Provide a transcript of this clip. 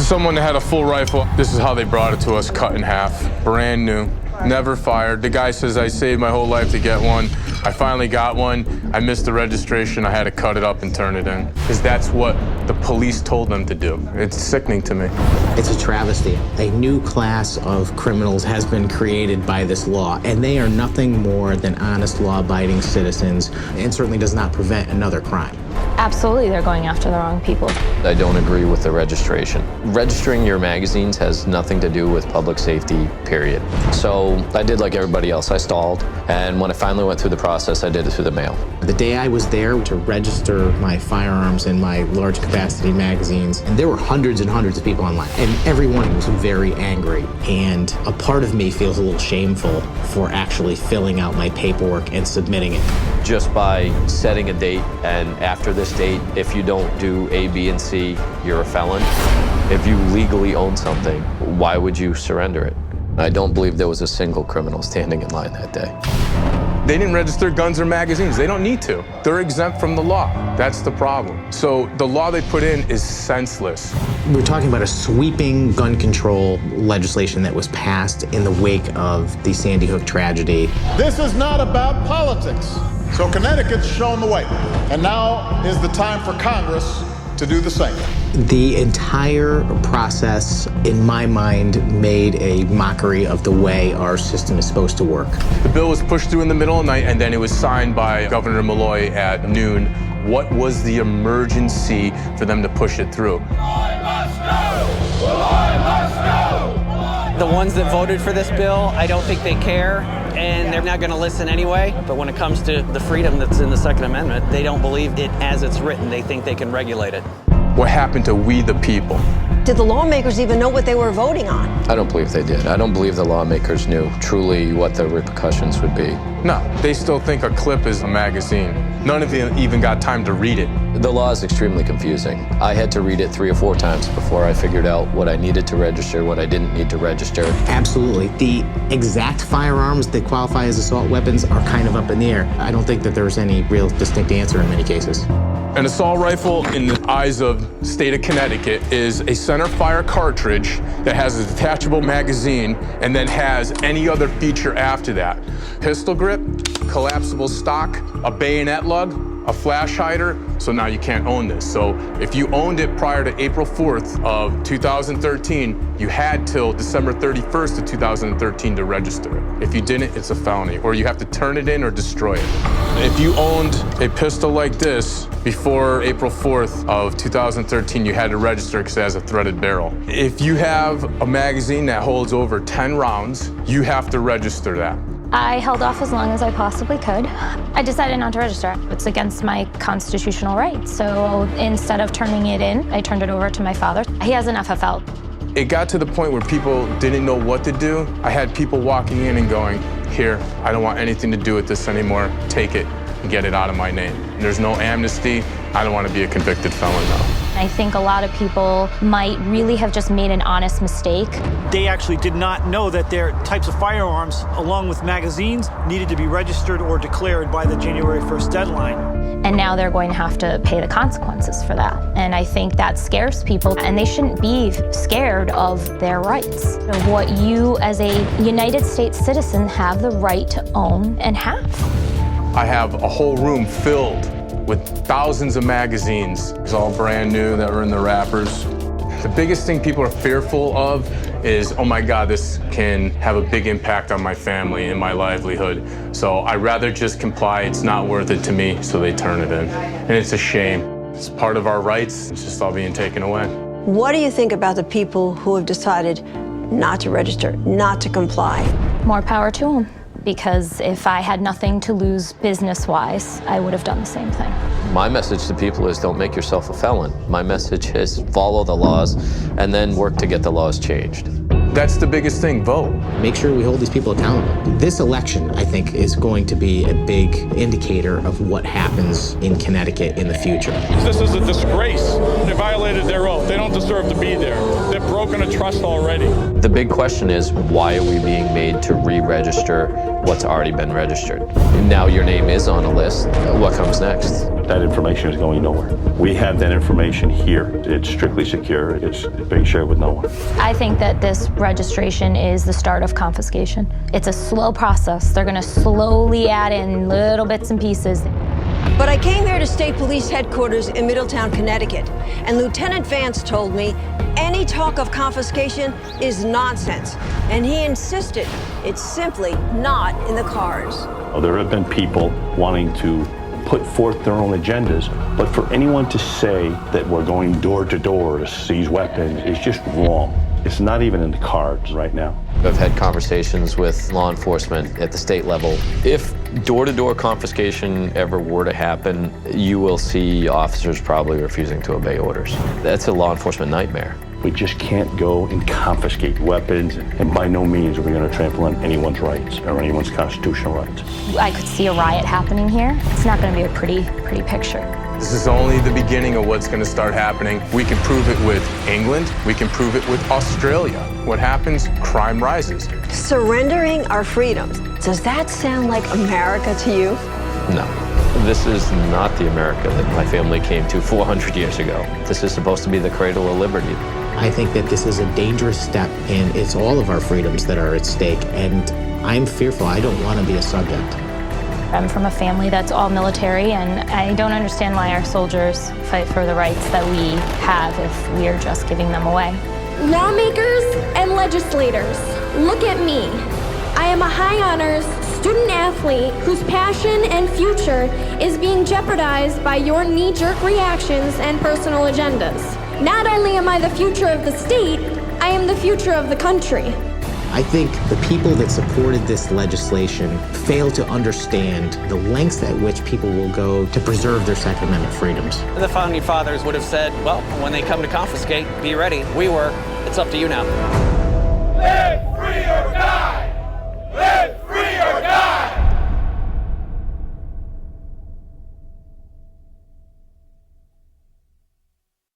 is someone that had a full rifle. This is how they brought it to us, cut in half, brand new, never fired. The guy says I saved my whole life to get one. I finally got one. I missed the registration. I had to cut it up and turn it in, because that's what the police told them to do. It's sickening to me. It's a travesty. A new class of criminals has been created by this law, and they are nothing more than honest, law-abiding citizens, and certainly does not prevent another crime. Absolutely, they're going after the wrong people. I don't agree with the registration. Registering your magazines has nothing to do with public safety, period. So I did like everybody else. I stalled, and when I finally went through the process, I did it through the mail. The day I was there to register my firearms and my large capacity magazines, and there were hundreds and hundreds of people online, and everyone was very angry. And a part of me feels a little shameful for actually filling out my paperwork and submitting it. Just by setting a date, and after this date, if you don't do A, B, and C, you're a felon. If you legally own something, why would you surrender it? I don't believe there was a single criminal standing in line that day. They didn't register guns or magazines. They don't need to. They're exempt from the law. That's the problem. So the law they put in is senseless. We're talking about a sweeping gun control legislation that was passed in the wake of the Sandy Hook tragedy. This is not about politics. So Connecticut's shown the way. And now is the time for Congress to do the same. The entire process, in my mind, made a mockery of the way our system is supposed to work. The bill was pushed through in the middle of the night, and then it was signed by Governor Malloy at noon. What was the emergency for them to push it through? I must go! I must go! The ones that voted for this bill, I don't think they care, and they're not going to listen anyway. But when it comes to the freedom that's in the Second Amendment, they don't believe it as it's written. They think they can regulate it. What happened to we the people? Did the lawmakers even know what they were voting on? I don't believe they did. I don't believe the lawmakers knew truly what the repercussions would be. No, they still think a clip is a magazine. None of them even got time to read it. The law is extremely confusing. I had to read it 3 or 4 times before I figured out what I needed to register, what I didn't need to register. Absolutely. The exact firearms that qualify as assault weapons are kind of up in the air. I don't think that there's any real distinct answer in many cases. An assault rifle, in the eyes of the state of Connecticut, is a center fire cartridge that has a detachable magazine and then has any other feature after that. Pistol grip, collapsible stock, a bayonet lug, a flash hider, so now you can't own this. So if you owned it prior to April 4th of 2013, you had till December 31st of 2013 to register it. If you didn't, it's a felony, or you have to turn it in or destroy it. If you owned a pistol like this before April 4th of 2013, you had to register because it has a threaded barrel. If you have a magazine that holds over 10 rounds, you have to register that. I held off as long as I possibly could. I decided not to register. It's against my constitutional rights. So instead of turning it in, I turned it over to my father. He has an FFL. It got to the point where people didn't know what to do. I had people walking in and going, here, I don't want anything to do with this anymore. Take it and get it out of my name. There's no amnesty. I don't want to be a convicted felon now. I think a lot of people might really have just made an honest mistake. They actually did not know that their types of firearms, along with magazines, needed to be registered or declared by the January 1st deadline. And now they're going to have to pay the consequences for that. And I think that scares people, and they shouldn't be scared of their rights, of what you as a United States citizen have the right to own and have. I have a whole room filled with thousands of magazines. It's all brand new that were in the wrappers. The biggest thing people are fearful of is, oh my God, this can have a big impact on my family and my livelihood. So I'd rather just comply. It's not worth it to me, so they turn it in. And it's a shame. It's part of our rights. It's just all being taken away. What do you think about the people who have decided not to register, not to comply? More power to them. Because if I had nothing to lose business-wise, I would have done the same thing. My message to people is don't make yourself a felon. My message is follow the laws and then work to get the laws changed. That's the biggest thing, vote. Make sure we hold these people accountable. This election, I think, is going to be a big indicator of what happens in Connecticut in the future. This is a disgrace. They violated their oath. They don't deserve to be there. They've broken a trust already. The big question is, why are we being made to re-register what's already been registered. Now your name is on a list. What comes next? That information is going nowhere. We have that information here. It's strictly secure. It's being shared with no one. I think that this registration is the start of confiscation. It's a slow process. They're going to slowly add in little bits and pieces. But I came here to state police headquarters in Middletown, Connecticut, and Lieutenant Vance told me any talk of confiscation is nonsense, and he insisted it's simply not in the cards. There have been people wanting to put forth their own agendas, but for anyone to say that we're going door to door to seize weapons is just wrong. It's not even in the cards right now. I've had conversations with law enforcement at the state level. If door-to-door confiscation ever were to happen, you will see officers probably refusing to obey orders. That's a law enforcement nightmare. We just can't go and confiscate weapons, and by no means are we going to trample on anyone's rights or anyone's constitutional rights. I could see a riot happening here. It's not going to be a pretty picture. This is only the beginning of what's going to start happening. We can prove it with England. We can prove it with Australia. What happens? Crime rises. Surrendering our freedoms. Does that sound like America to you? No. This is not the America that my family came to 400 years ago. This is supposed to be the cradle of liberty. I think that this is a dangerous step, and it's all of our freedoms that are at stake, and I'm fearful. I don't want to be a subject. I'm from a family that's all military, and I don't understand why our soldiers fight for the rights that we have if we are just giving them away. Lawmakers and legislators, look at me. I am a high honors student athlete whose passion and future is being jeopardized by your knee-jerk reactions and personal agendas. Not only am I the future of the state, I am the future of the country. I think the people that supported this legislation fail to understand the lengths at which people will go to preserve their Second Amendment freedoms. The founding fathers would have said, well, when they come to confiscate, be ready. We were. It's up to you now. Hey!